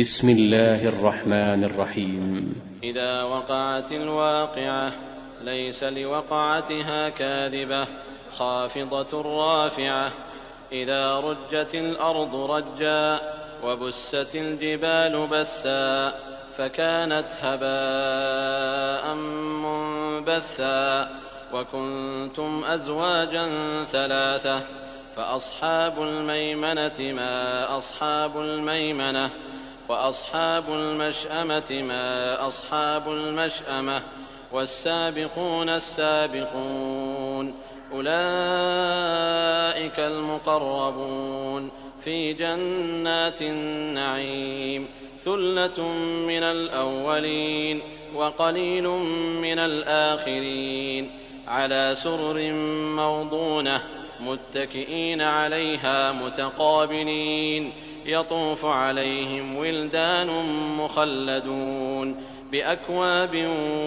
بسم الله الرحمن الرحيم. إذا وقعت الواقعة ليس لوقعتها كاذبة خافضة رافعة. إذا رجت الأرض رجا وبست الجبال بسا فكانت هباء منبثا. وكنتم أزواجا ثلاثة فأصحاب الميمنة ما أصحاب الميمنة وأصحاب المشأمة ما أصحاب المشأمة والسابقون السابقون أولئك المقربون في جنات النعيم. ثلة من الأولين وقليل من الآخرين على سرر موضونة متكئين عليها متقابلين. يطوف عليهم ولدان مخلدون بأكواب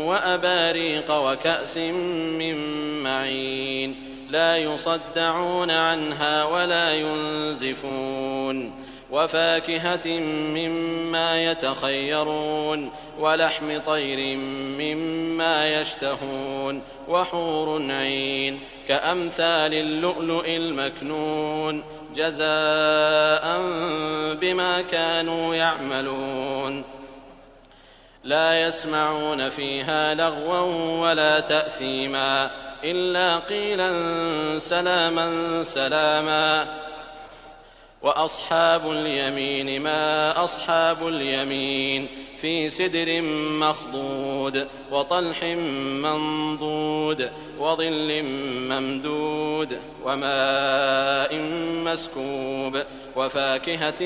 وأباريق وكأس من معين لا يصدعون عنها ولا ينزفون. وفاكهة مما يتخيرون ولحم طير مما يشتهون وحور عين كأمثال اللؤلؤ المكنون جزاء بما كانوا يعملون. لا يسمعون فيها لغوا ولا تأثيما إلا قيلا سلاما سلاما. وأصحاب اليمين ما أصحاب اليمين في سدر مخضود وطلح منضود وظل ممدود وماء مسكوب وفاكهة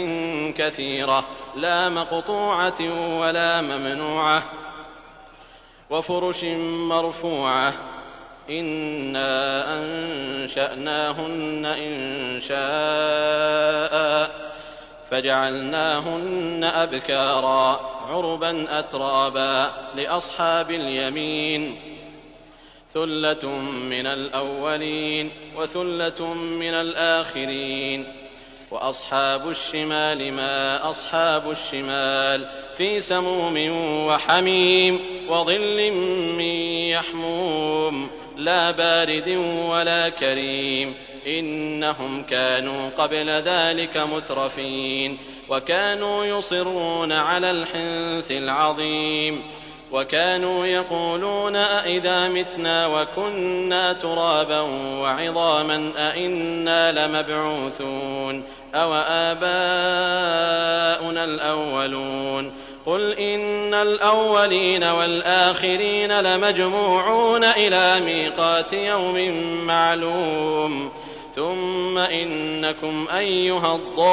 كثيرة لا مقطوعة ولا ممنوعة وفرش مرفوعة. إنا أنشأناهن إنشاء فجعلناهن أبكارا عربا أترابا لأصحاب اليمين. ثلة من الأولين وثلة من الآخرين. وأصحاب الشمال ما أصحاب الشمال في سموم وحميم وظل من يحموم لا بارد ولا كريم. إنهم كانوا قبل ذلك مترفين وكانوا يصرون على الحنث العظيم. وكانوا يقولون أئذا متنا وكنا ترابا وعظاما أئنا لمبعوثون أو آباؤنا الأولون. قل إن الأولين والآخرين لمجموعون إلى ميقات يوم معلوم. ثم إنكم أيها الضالون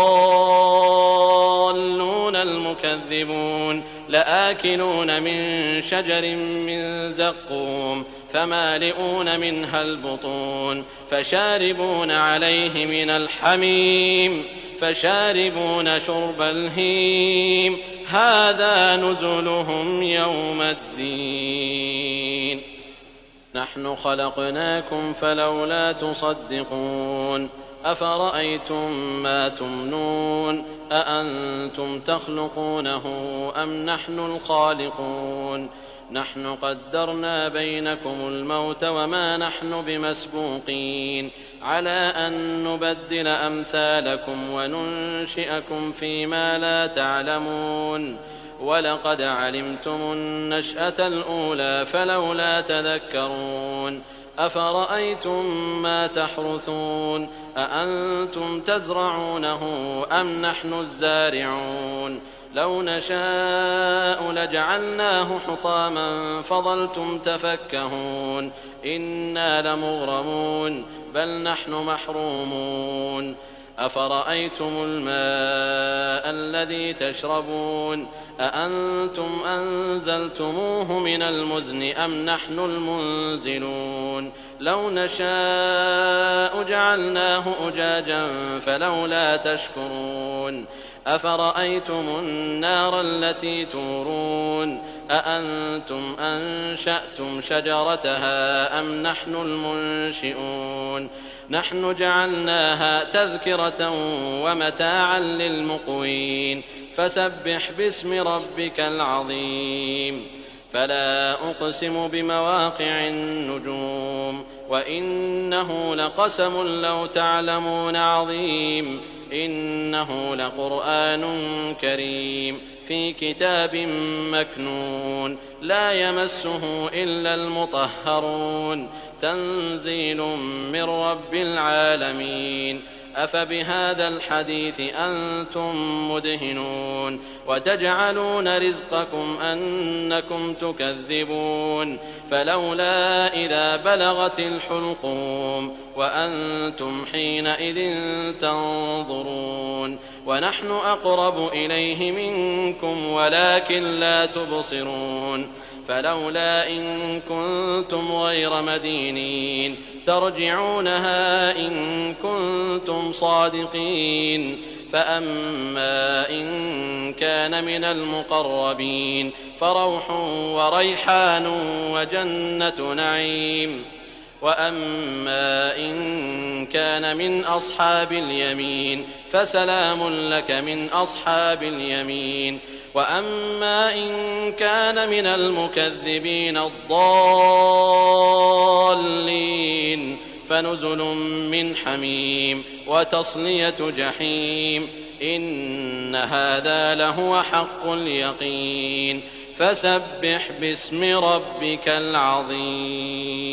المكذبون لآكلون من شجر من زقوم فمالئون منها البطون فشاربون عليه من الحميم فشاربون شرب الهيم هذا نزلهم يوم الدين. نحن خلقناكم فلولا تصدقون. أفرأيتم ما تمنون أأنتم تخلقونه أم نحن الخالقون. نحن قدرنا بينكم الموت وما نحن بمسبوقين على أن نبدل أمثالكم وننشئكم فيما لا تعلمون. ولقد علمتم النشأة الأولى فلولا تذكرون. أفرأيتم ما تحرثون أأنتم تزرعونه أم نحن الزارعون. لو نشاء لجعلناه حطاما فظلتم تفكهون. إنا لمغرمون بل نحن محرومون. أفرأيتم الماء الذي تشربون أأنتم أنزلتموه من المزن أم نحن المنزلون. لو نشاء جعلناه أجاجا فلولا تشكرون. أفرأيتم النار التي تورون أأنتم أنشأتم شجرتها أم نحن المنشئون نحن جعلناها تذكرة ومتاعا للمقوين فسبح باسم ربك العظيم فلا أقسم بمواقع النجوم وإنه لقسم لو تعلمون عظيم إنه لقرآن كريم في كتاب مكنون لا يمسه إلا المطهرون تنزيل من رب العالمين أفبهذا الحديث أنتم مدهنون وتجعلون رزقكم أنكم تكذبون فلولا إذا بلغت الحلقوم وأنتم حينئذ تنظرون ونحن أقرب إليه منكم ولكن لا تبصرون فلولا إن كنتم غير مدينين ترجعونها إن كنتم صادقين فأما إن كان من المقربين فروح وريحان وجنة نعيم وأما إن كان من أصحاب اليمين فسلام لك من أصحاب اليمين وأما إن كان من المكذبين الضالين فنزل من حميم وتصلية جحيم إن هذا لهو حق اليقين فسبح باسم ربك العظيم